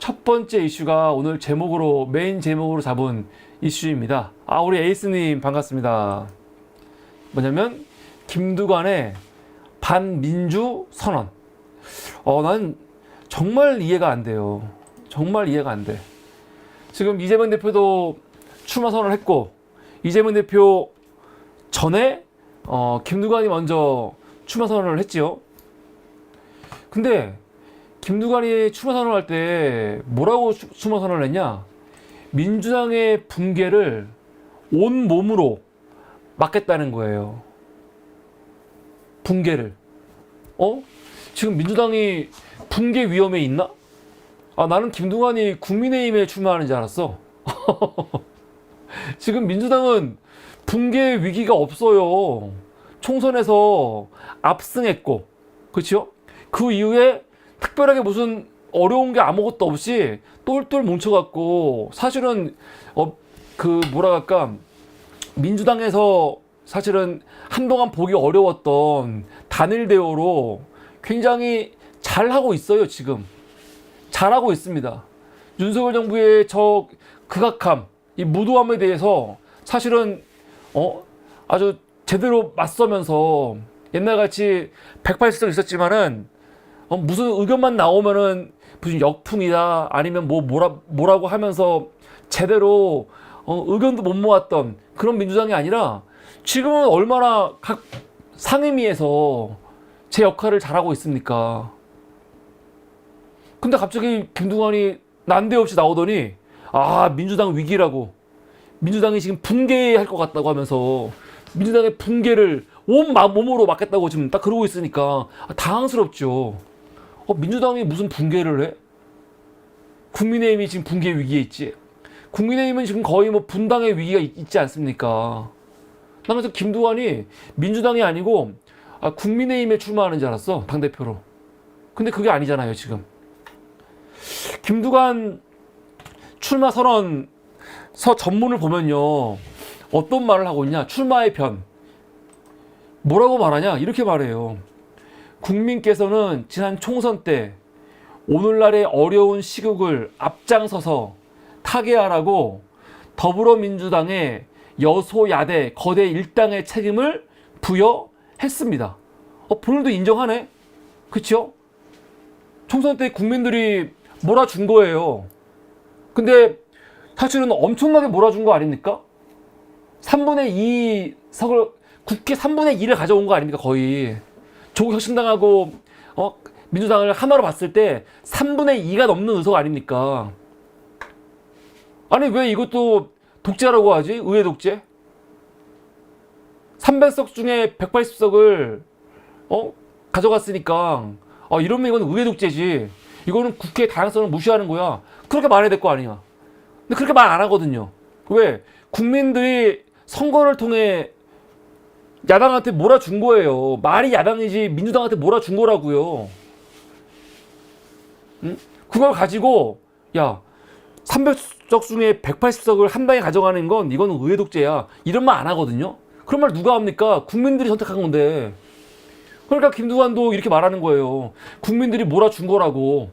첫 번째 이슈가 오늘 제목으로, 메인 제목으로 잡은 이슈입니다. 우리 에이스님 반갑습니다. 뭐냐면, 김두관의 반민주 선언. 난 정말 이해가 안 돼요. 정말 이해가 안 돼. 지금 이재명 대표도 출마 선언을 했고, 이재명 대표 전에 김두관이 먼저 출마 선언을 했지요. 근데 김두관이 출마 선언할 때 뭐라고 출마 선언을 했냐? 민주당의 붕괴를 온 몸으로 막겠다는 거예요. 붕괴를. 지금 민주당이 붕괴 위험에 있나? 나는 김두관이 국민의힘에 출마하는 줄 알았어. 지금 민주당은 붕괴 위기가 없어요. 총선에서 압승했고, 그렇죠? 그 이후에 특별하게 무슨 어려운 게 아무것도 없이 똘똘 뭉쳐갖고, 사실은 민주당에서 사실은 한동안 보기 어려웠던 단일 대우로 굉장히 잘하고 있어요. 지금 잘하고 있습니다. 윤석열 정부의 저 극악함, 이 무도함에 대해서 사실은 아주 제대로 맞서면서, 옛날같이 180석 있었지만은 무슨 의견만 나오면은 무슨 역풍이다, 아니면 뭐라고 하면서 제대로 의견도 못 모았던 그런 민주당이 아니라, 지금은 얼마나 각 상임위에서 제 역할을 잘하고 있습니까? 근데 갑자기 김두관이 난데없이 나오더니 민주당 위기라고, 민주당이 지금 붕괴할 것 같다고 하면서 민주당의 붕괴를 온 몸으로 막겠다고 지금 딱 그러고 있으니까 당황스럽죠. 민주당이 무슨 붕괴를 해? 국민의힘이 지금 붕괴 위기에 있지. 국민의힘은 지금 거의 분당의 위기가 있지 않습니까? 나는 그래서 김두관이 민주당이 아니고 국민의힘에 출마하는 줄 알았어, 당대표로. 근데 그게 아니잖아요, 지금. 김두관 출마 선언서 전문을 보면요, 어떤 말을 하고 있냐? 출마의 변. 뭐라고 말하냐? 이렇게 말해요. 국민께서는 지난 총선 때 오늘날의 어려운 시국을 앞장서서 타개하라고 더불어민주당의 여소야대 거대 일당의 책임을 부여했습니다. 본인도 인정하네? 그쵸? 총선 때 국민들이 몰아준 거예요. 근데 사실은 엄청나게 몰아준 거 아닙니까? 3분의 2 석을, 국회 3분의 2를 가져온 거 아닙니까? 거의. 조국 혁신당하고 민주당을 하나로 봤을 때 3분의 2가 넘는 의석 아닙니까? 아니, 왜 이것도 독재라고 하지? 의회 독재? 300석 중에 180석을 가져갔으니까 이러면 이건 의회 독재지. 이거는 국회의 다양성을 무시하는 거야. 그렇게 말해야 될 거 아니야. 근데 그렇게 말 안 하거든요. 왜? 국민들이 선거를 통해 야당한테 몰아준 거예요. 말이 야당이지 민주당한테 몰아준 거라고요. 응? 그걸 가지고 300석 중에 180석을 한 방에 가져가는 건 이건 의회 독재야, 이런 말 안 하거든요. 그런 말 누가 합니까? 국민들이 선택한 건데. 그러니까 김두관도 이렇게 말하는 거예요. 국민들이 몰아준 거라고.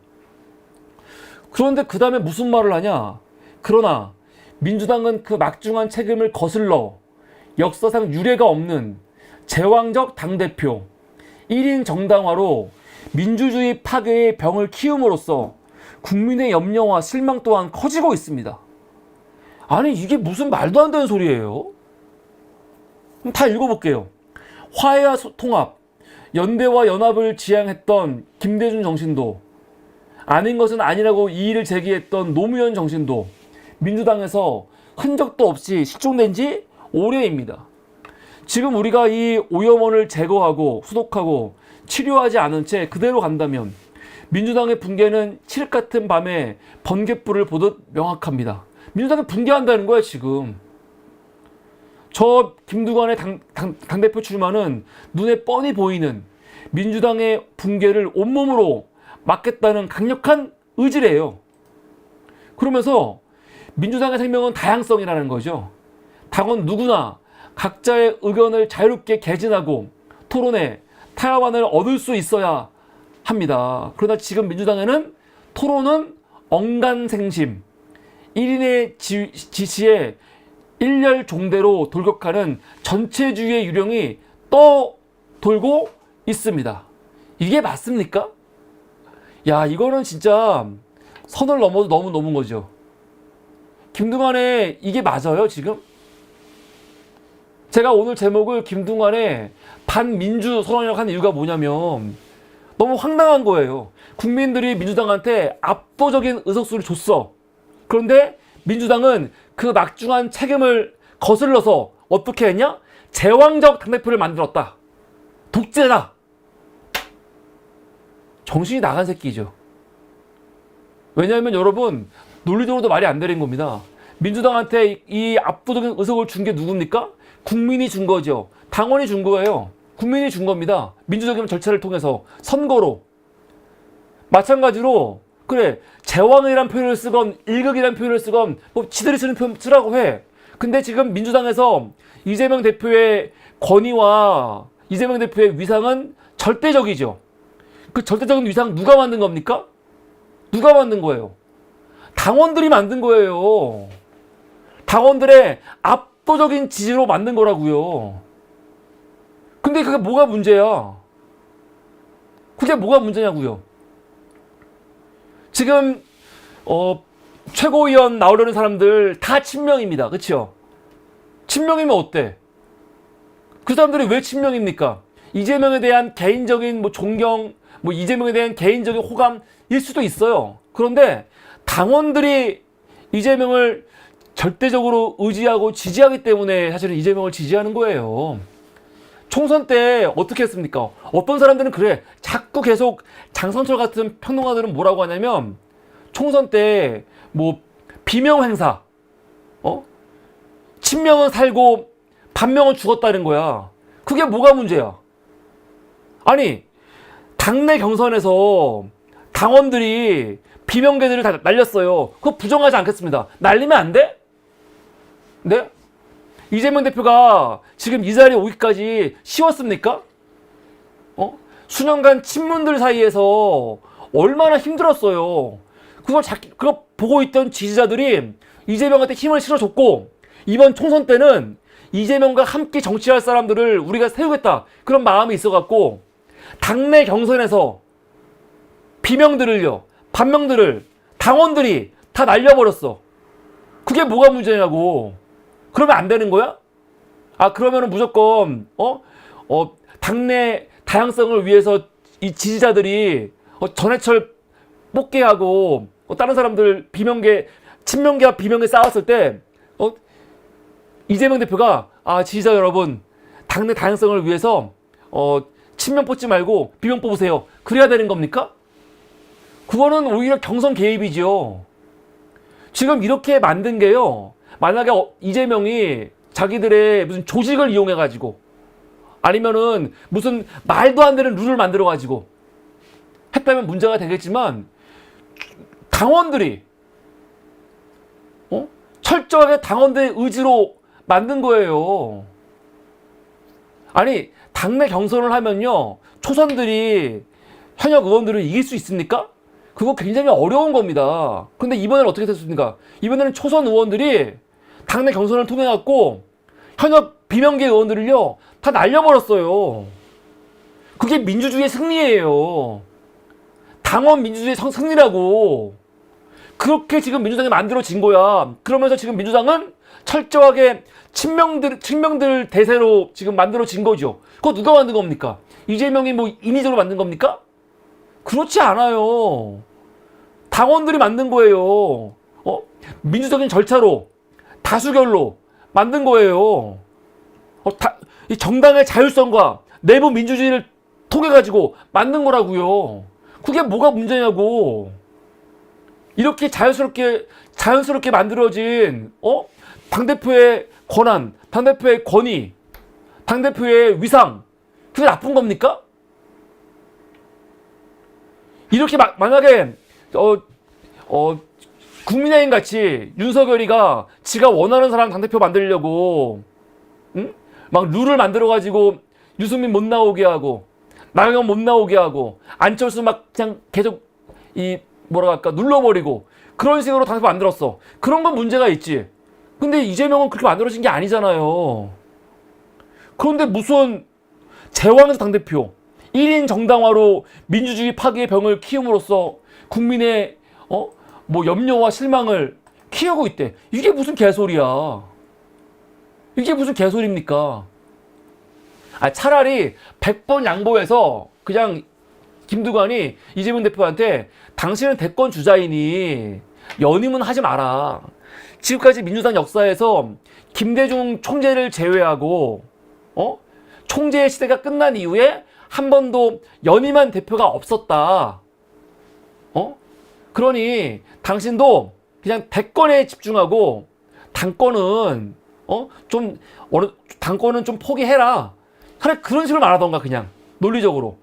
그런데 그 다음에 무슨 말을 하냐? 그러나 민주당은 그 막중한 책임을 거슬러 역사상 유례가 없는 제왕적 당대표 1인 정당화로 민주주의 파괴의 병을 키움으로써 국민의 염려와 실망 또한 커지고 있습니다. 아니, 이게 무슨 말도 안 되는 소리예요? 그럼 다 읽어볼게요. 화해와 통합, 연대와 연합을 지향했던 김대중 정신도, 아닌 것은 아니라고 이의를 제기했던 노무현 정신도 민주당에서 흔적도 없이 실종된 지 오래입니다. 지금 우리가 이 오염원을 제거하고 수독하고 치료하지 않은 채 그대로 간다면 민주당의 붕괴는 칠흑 같은 밤에 번갯불을 보듯 명확합니다. 민주당이 붕괴한다는 거야, 지금. 저 김두관의 당대표 출마는 눈에 뻔히 보이는 민주당의 붕괴를 온몸으로 막겠다는 강력한 의지래요. 그러면서 민주당의 생명은 다양성이라는 거죠. 당원 누구나 각자의 의견을 자유롭게 개진하고 토론해 타협안을 얻을 수 있어야 합니다. 그러나 지금 민주당에는 토론은 언간생심, 1인의 지시에 일렬 종대로 돌격하는 전체주의의 유령이 떠돌고 있습니다. 이게 맞습니까? 야, 이거는 진짜 선을 넘어도 너무 넘은 거죠. 김두관의 이게 맞아요, 지금? 제가 오늘 제목을 김두관의 반민주 선언이라고 한 이유가 뭐냐면 너무 황당한 거예요. 국민들이 민주당한테 압도적인 의석수를 줬어. 그런데 민주당은 그 막중한 책임을 거슬러서 어떻게 했냐? 제왕적 당대표를 만들었다. 독재다. 정신이 나간 새끼죠. 왜냐하면 여러분, 논리적으로도 말이 안 되는 겁니다. 민주당한테 이 압도적인 의석을 준 게 누굽니까? 국민이 준 거죠. 당원이 준 거예요. 국민이 준 겁니다. 민주적인 절차를 통해서 선거로. 마찬가지로 그래, 제왕이란 표현을 쓰건 일극이란 표현을 쓰건 뭐 지들이 쓰는 표현 쓰라고 해. 근데 지금 민주당에서 이재명 대표의 권위와 이재명 대표의 위상은 절대적이죠. 그 절대적인 위상 누가 만든 겁니까? 누가 만든 거예요? 당원들이 만든 거예요. 당원들의 압도적인 지지로 만든 거라고요. 근데 그게 뭐가 문제야? 그게 뭐가 문제냐고요? 지금 최고위원 나오려는 사람들 다 친명입니다. 그렇죠? 친명이면 어때? 그 사람들이 왜 친명입니까? 이재명에 대한 개인적인 뭐 존경, 뭐 이재명에 대한 개인적인 호감일 수도 있어요. 그런데 당원들이 이재명을 절대적으로 의지하고 지지하기 때문에 사실은 이재명을 지지하는 거예요. 총선 때 어떻게 했습니까? 어떤 사람들은 그래. 자꾸 계속 장성철 같은 평론가들은 뭐라고 하냐면 총선 때 뭐 비명 행사, 친명은 살고 반명은 죽었다는 거야. 그게 뭐가 문제야? 아니, 당내 경선에서 당원들이 비명계들을 다 날렸어요. 그거 부정하지 않겠습니다. 날리면 안 돼? 네? 이재명 대표가 지금 이 자리에 오기까지 쉬웠습니까? 수년간 친문들 사이에서 얼마나 힘들었어요. 그거 보고 있던 지지자들이 이재명한테 힘을 실어줬고, 이번 총선 때는 이재명과 함께 정치할 사람들을 우리가 세우겠다. 그런 마음이 있어갖고, 당내 경선에서 비명들을요, 반명들을, 당원들이 다 날려버렸어. 그게 뭐가 문제냐고. 그러면 안 되는 거야? 아, 그러면은 무조건, 당내 다양성을 위해서 이 지지자들이, 전해철 뽑게 하고, 다른 사람들 친명계와 비명계 싸웠을 때, 이재명 대표가, 지지자 여러분, 당내 다양성을 위해서, 친명 뽑지 말고 비명 뽑으세요. 그래야 되는 겁니까? 그거는 오히려 경선 개입이죠. 지금 이렇게 만든 게요, 만약에 이재명이 자기들의 무슨 조직을 이용해가지고 아니면은 무슨 말도 안 되는 룰을 만들어가지고 했다면 문제가 되겠지만, 당원들이 철저하게 당원들의 의지로 만든 거예요. 아니, 당내 경선을 하면요, 초선들이 현역 의원들을 이길 수 있습니까? 그거 굉장히 어려운 겁니다. 근데 이번에는 어떻게 됐습니까? 이번에는 초선 의원들이 당내 경선을 통해 갖고 현역 비명계 의원들을요 다 날려버렸어요. 그게 민주주의의 승리예요. 당원 민주주의의 승리라고. 그렇게 지금 민주당이 만들어진 거야. 그러면서 지금 민주당은 철저하게 친명들 대세로 지금 만들어진 거죠. 그거 누가 만든 겁니까? 이재명이 뭐 인위적으로 만든 겁니까? 그렇지 않아요. 당원들이 만든 거예요. 민주적인 절차로 다수결로 만든 거예요. 이 정당의 자율성과 내부 민주주의를 통해 가지고 만든 거라고요. 그게 뭐가 문제냐고. 이렇게 자연스럽게 만들어진 당대표의 권한, 당대표의 권위, 당대표의 위상, 그게 나쁜 겁니까? 이렇게 만약에 국민의힘 같이 윤석열이가 지가 원하는 사람 당대표 만들려고 막 룰을 만들어가지고 유승민 못 나오게 하고 나경원 못 나오게 하고 안철수 막 그냥 계속 뭐랄까 눌러버리고 그런 식으로 당대표 만들었어. 그런 건 문제가 있지. 근데 이재명은 그렇게 만들어진 게 아니잖아요. 그런데 무슨 제왕에서 당대표 1인 정당화로 민주주의 파괴의 병을 키움으로써 국민의 뭐 염려와 실망을 키우고 있대. 이게 무슨 개소리야. 이게 무슨 개소리입니까? 차라리 100번 양보해서 그냥 김두관이 이재명 대표한테 당신은 대권 주자이니 연임은 하지 마라. 지금까지 민주당 역사에서 김대중 총재를 제외하고 총재의 시대가 끝난 이후에 한 번도 연임한 대표가 없었다. 그러니 당신도 그냥 대권에 집중하고 당권은 당권은 좀 포기해라. 차라리 그런 식으로 말하던가 그냥 논리적으로.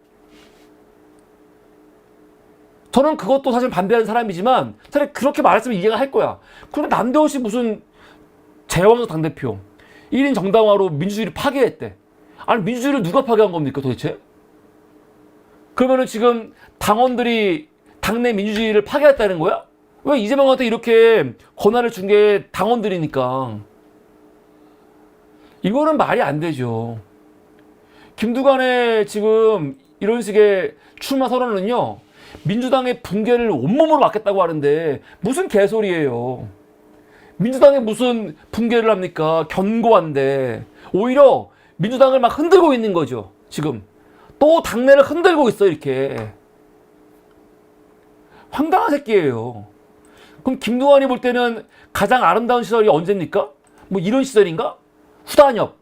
저는 그것도 사실 반대하는 사람이지만 차라리 그렇게 말했으면 이해가 할 거야. 그런데 난데없이 무슨 제왕적 당대표 1인 정당화로 민주주의를 파괴했대. 아니 민주주의를 누가 파괴한 겁니까 도대체? 그러면은 지금 당원들이 당내 민주주의를 파괴했다는 거야? 왜 이재명한테 이렇게 권한을 준 게 당원들이니까. 이거는 말이 안 되죠. 김두관의 지금 이런 식의 출마 선언은요, 민주당의 붕괴를 온몸으로 막겠다고 하는데 무슨 개소리예요. 민주당이 무슨 붕괴를 합니까? 견고한데 오히려 민주당을 막 흔들고 있는 거죠. 지금 또 당내를 흔들고 있어. 이렇게 황당한 새끼예요. 그럼 김두관이 볼 때는 가장 아름다운 시절이 언제입니까? 뭐 이런 시절인가? 후단협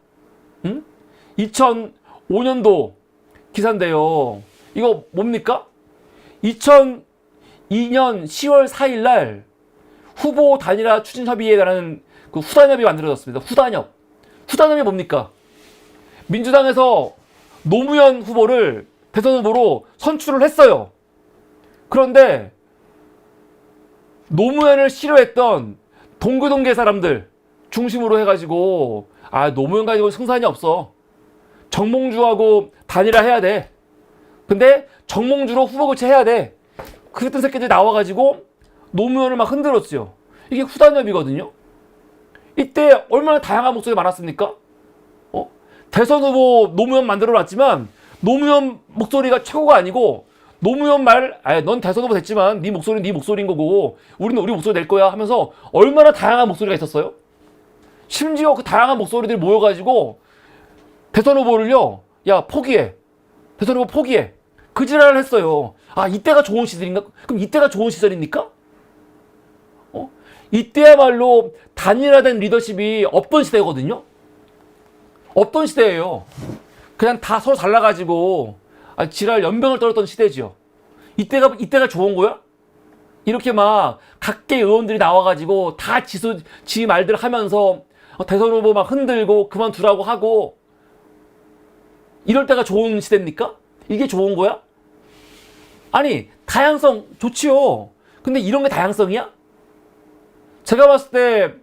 2005년도 기사인데요. 이거 뭡니까? 2002년 10월 4일 날 후보 단일화 추진 협의에 관한 그 후단협이 만들어졌습니다. 후단협. 후단협이 뭡니까? 민주당에서 노무현 후보를 대선 후보로 선출을 했어요. 그런데 노무현을 싫어했던 동교동계 사람들 중심으로 해가지고 노무현 가지고 승산이 없어. 정몽주하고 단일화 해야 돼. 근데 정몽주로 후보 교체해야 돼. 그랬던 새끼들이 나와가지고 노무현을 막 흔들었어요. 이게 후단협이거든요. 이때 얼마나 다양한 목소리가 많았습니까? 대선 후보 노무현 만들어놨지만 노무현 목소리가 최고가 아니고 노무현 넌 대선 후보 됐지만 네 목소리는 네 목소리인 거고 우리는 우리 목소리 낼 거야 하면서 얼마나 다양한 목소리가 있었어요? 심지어 그 다양한 목소리들이 모여가지고 대선 후보를요, 야 포기해. 대선 후보 포기해. 그 지랄을 했어요. 이때가 좋은 시절인가? 그럼 이때가 좋은 시절입니까? 이때야말로 단일화된 리더십이 없던 시대거든요. 없던 시대예요. 그냥 다 서로 잘나가지고 지랄 연병을 떨었던 시대지요. 이때가 좋은 거야? 이렇게 막 각계 의원들이 나와가지고 다 지 말들 하면서 대선 후보 막 흔들고 그만두라고 하고 이럴 때가 좋은 시대입니까? 이게 좋은 거야? 아니 다양성 좋지요. 근데 이런 게 다양성이야? 제가 봤을 때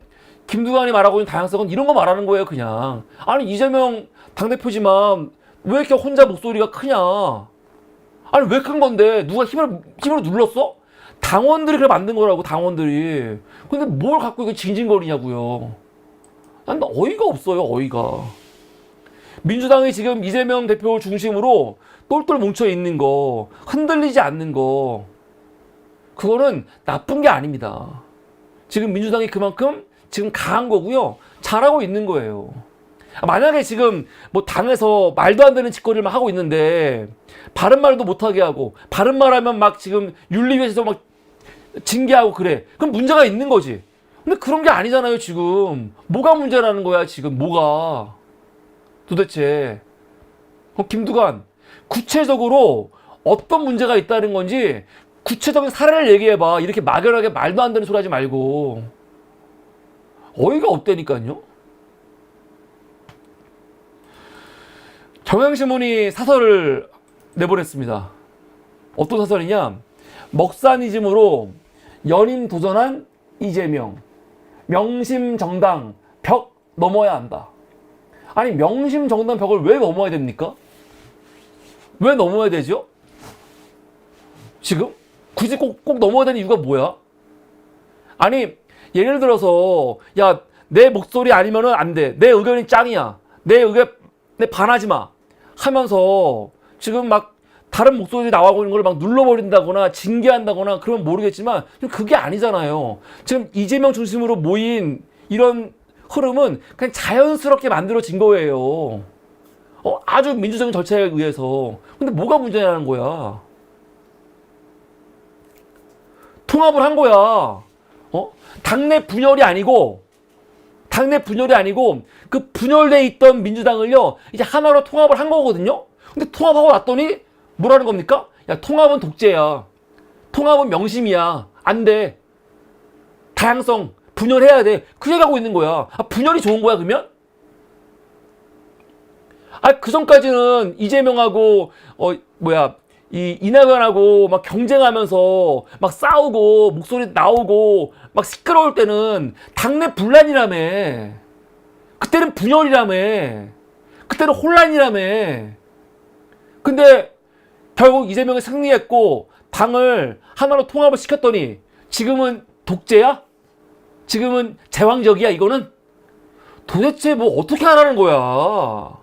김두관이 말하고 있는 다양성은 이런 거 말하는 거예요. 그냥 아니 이재명 당대표지만 왜 이렇게 혼자 목소리가 크냐? 아니 왜 큰 건데 누가 힘으로 눌렀어? 당원들이 그래 만든 거라고. 당원들이. 근데 뭘 갖고 이거 징징거리냐고요. 난 어이가 없어요. 어이가. 민주당이 지금 이재명 대표 중심으로 똘똘 뭉쳐 있는 거, 흔들리지 않는 거, 그거는 나쁜 게 아닙니다. 지금 민주당이 그만큼 지금 강한 거고요. 잘하고 있는 거예요. 만약에 지금 뭐 당에서 말도 안 되는 짓거리를 막 하고 있는데 바른 말도 못하게 하고 바른 말하면 막 지금 윤리위에서 막 징계하고 그래. 그럼 문제가 있는 거지. 근데 그런 게 아니잖아요. 지금 뭐가 문제라는 거야. 지금 뭐가 도대체. 김두관 구체적으로 어떤 문제가 있다는 건지 구체적인 사례를 얘기해봐. 이렇게 막연하게 말도 안 되는 소리 하지 말고. 어이가 없다니까요. 경향신문이 사설을 내보냈습니다. 어떤 사설이냐? 먹사니즘으로 연임 도전한 이재명. 명심정당 벽 넘어야 한다. 아니 명심정당 벽을 왜 넘어야 됩니까? 왜 넘어야 되죠? 지금? 굳이 꼭 넘어야 되는 이유가 뭐야? 아니, 예를 들어서, 야, 내 목소리 아니면은 안 돼. 내 의견이 짱이야. 내 의견, 내 반하지 마. 하면서 지금 막 다른 목소리 나오고 있는 걸 막 눌러버린다거나 징계한다거나 그러면 모르겠지만 그게 아니잖아요. 지금 이재명 중심으로 모인 이런 흐름은 그냥 자연스럽게 만들어진 거예요. 아주 민주적인 절차에 의해서. 근데 뭐가 문제냐는 거야. 통합을 한 거야. 당내 분열이 아니고 그 분열돼 있던 민주당을요 이제 하나로 통합을 한 거거든요. 근데 통합하고 났더니 뭐라는 겁니까? 야, 통합은 독재야. 통합은 명심이야. 안 돼. 다양성 분열해야 돼. 그 얘기하고 있는 거야. 분열이 좋은 거야 그러면? 그 전까지는 이재명하고 이 이낙연하고 막 경쟁하면서 막 싸우고 목소리 나오고 막 시끄러울 때는 당내 분란이라며. 그때는 분열이라며. 그때는 혼란이라며. 근데 결국 이재명이 승리했고 당을 하나로 통합을 시켰더니 지금은 독재야? 지금은 제왕적이야 이거는? 도대체 뭐 어떻게 하라는 거야?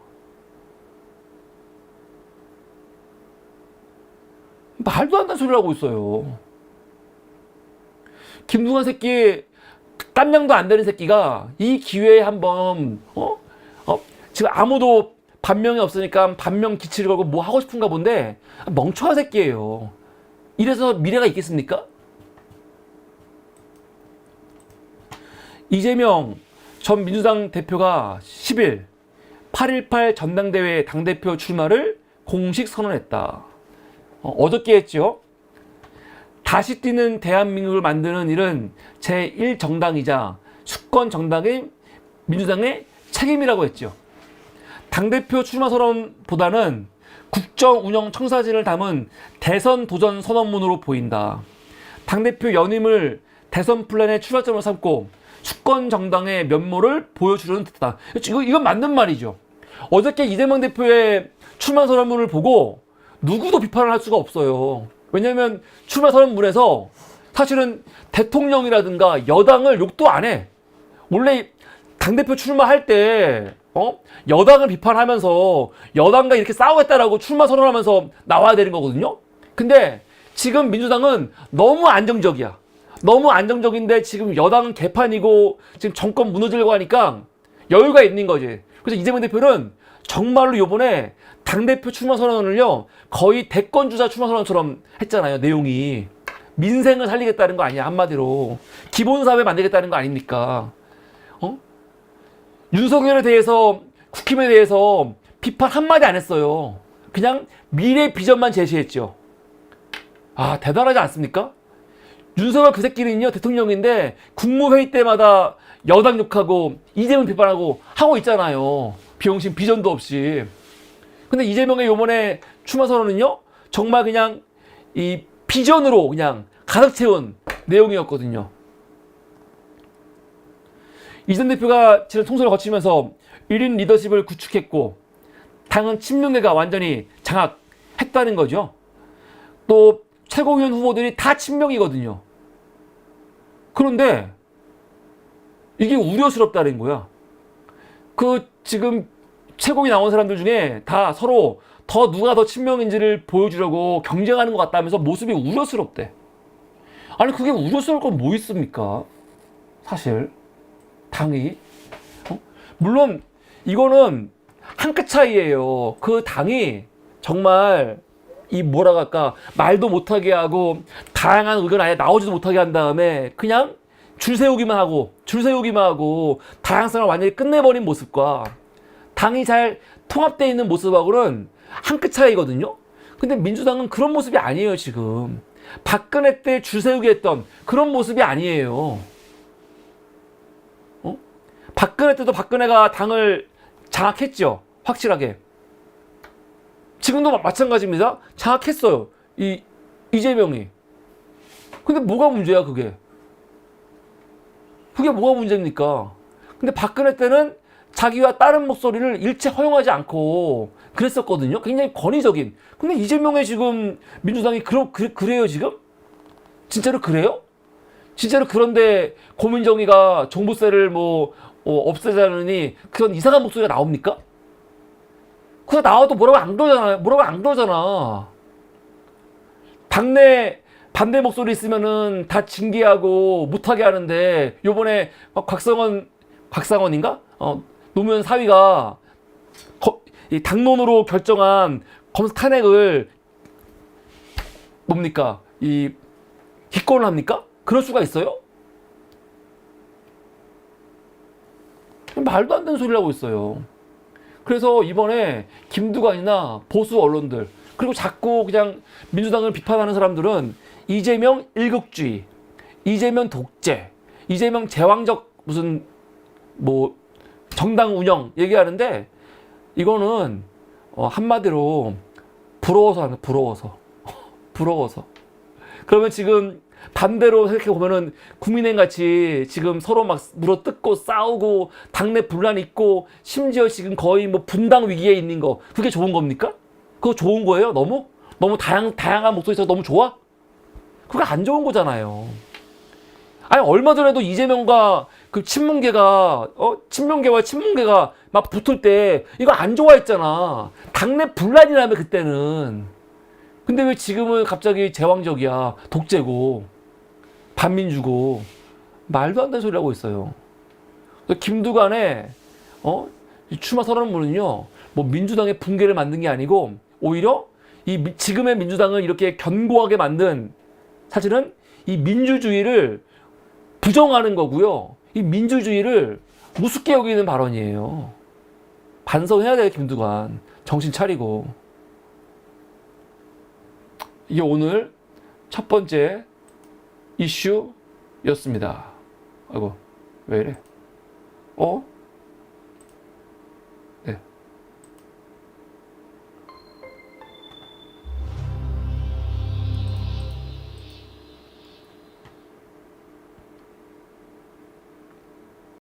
말도 안 되는 소리를 하고 있어요. 김두관 새끼, 깜냥도 안 되는 새끼가 이 기회에 한번 지금 아무도 반명이 없으니까 반명 기치를 걸고 뭐 하고 싶은가 본데 멍청한 새끼예요. 이래서 미래가 있겠습니까? 이재명 전 민주당 대표가 10일 8.18 전당대회 당대표 출마를 공식 선언했다. 어저께 했죠. 다시 뛰는 대한민국을 만드는 일은 제1정당이자 수권 정당인 민주당의 책임이라고 했죠. 당대표 출마 선언보다는 국정 운영 청사진을 담은 대선 도전 선언문으로 보인다. 당대표 연임을 대선 플랜의 출발점으로 삼고 수권 정당의 면모를 보여주려는 듯하다. 이건 맞는 말이죠. 어저께 이재명 대표의 출마 선언문을 보고 누구도 비판을 할 수가 없어요. 왜냐하면 출마 선언문에서 사실은 대통령이라든가 여당을 욕도 안 해. 원래 당대표 출마할 때 여당을 비판하면서 여당과 이렇게 싸우겠다라고 출마 선언하면서 나와야 되는 거거든요. 근데 지금 민주당은 너무 안정적이야. 너무 안정적인데 지금 여당은 개판이고 지금 정권 무너지려고 하니까 여유가 있는 거지. 그래서 이재명 대표는 정말로 요번에 당대표 출마 선언을요 거의 대권주자 출마 선언처럼 했잖아요. 내용이 민생을 살리겠다는 거 아니야. 한마디로 기본사회 만들겠다는 거 아닙니까? 윤석열에 대해서 국힘에 대해서 비판 한마디 안 했어요. 그냥 미래 비전만 제시했죠. 대단하지 않습니까? 윤석열 그 새끼는요 대통령인데 국무회의 때마다 여당 욕하고 이재명 비판하고 하고 있잖아요. 비용신 비전도 없이. 근데 이재명의 요번에 출마 선언은요 정말 그냥 이 비전으로 그냥 가득 채운 내용이었거든요. 이 전 대표가 지난 총선을 거치면서 1인 리더십을 구축했고 당은 친명계가 완전히 장악했다는 거죠. 또 최고위원 후보들이 다 친명이거든요. 그런데 이게 우려스럽다는 거야. 지금 최고위 나온 사람들 중에 다 서로 누가 더 친명인지를 보여주려고 경쟁하는 것 같다면서 모습이 우려스럽대. 아니 그게 우려스러울 건 뭐 있습니까? 사실 당이 물론 이거는 한 끗 차이예요. 그 당이 정말 뭐라고 할까 말도 못하게 하고 다양한 의견 아예 나오지도 못하게 한 다음에 그냥 줄 세우기만 하고 다양성을 완전히 끝내버린 모습과 당이 잘 통합되어 있는 모습하고는 한 끗 차이거든요. 근데 민주당은 그런 모습이 아니에요. 지금 박근혜 때 줄 세우게 했던 그런 모습이 아니에요. 박근혜 때도 박근혜가 당을 장악했죠. 확실하게. 지금도 마찬가지입니다. 장악했어요. 이재명이. 근데 뭐가 문제야 그게? 그게 뭐가 문제입니까? 근데 박근혜 때는 자기와 다른 목소리를 일체 허용하지 않고 그랬었거든요. 굉장히 권위적인. 근데 이재명의 지금 민주당이 그래요 지금? 진짜로 그래요? 실제로 그런데 고민정의가 종부세를 뭐 없애자느니 그런 이상한 목소리가 나옵니까? 그거 나와도 뭐라고 안 그러잖아. 뭐라고 안 그러잖아. 당내 반대 목소리 있으면은 다 징계하고 못하게 하는데 요번에 곽상원인가? 노무현 사위가 이 당론으로 결정한 검사 탄핵을 뭡니까? 이 기권을 합니까? 그럴 수가 있어요? 말도 안 되는 소리를 하고 있어요. 그래서 이번에 김두관이나 보수 언론들 그리고 자꾸 그냥 민주당을 비판하는 사람들은 이재명 일극주의, 이재명 독재, 이재명 제왕적 무슨 뭐 정당 운영 얘기하는데 이거는 한마디로 부러워서 하는 부러워서. 그러면 지금 반대로 생각해 보면은 국민의힘 같이 지금 서로 막 물어뜯고 싸우고 당내 분란 있고 심지어 지금 거의 뭐 분당 위기에 있는 거 그게 좋은 겁니까? 그거 좋은 거예요? 너무 다양한 목소리 있어서 너무 좋아? 그거 안 좋은 거잖아요. 아니 얼마 전에도 이재명과 그 친문계가 친문계가 막 붙을 때 이거 안 좋아했잖아. 당내 분란이라며 그때는. 근데 왜 지금은 갑자기 제왕적이야. 독재고 반민주고 말도 안 되는 소리 하고 있어요. 김두관의 출마 선언문은요. 뭐 민주당의 붕괴를 만든 게 아니고 오히려 이 지금의 민주당을 이렇게 견고하게 만든 사실은 이 민주주의를 부정하는 거고요. 이 민주주의를 우습게 여기는 발언이에요. 반성해야 돼요, 김두관. 정신 차리고. 이게 오늘 첫 번째 이슈였습니다. 아이고, 왜 이래?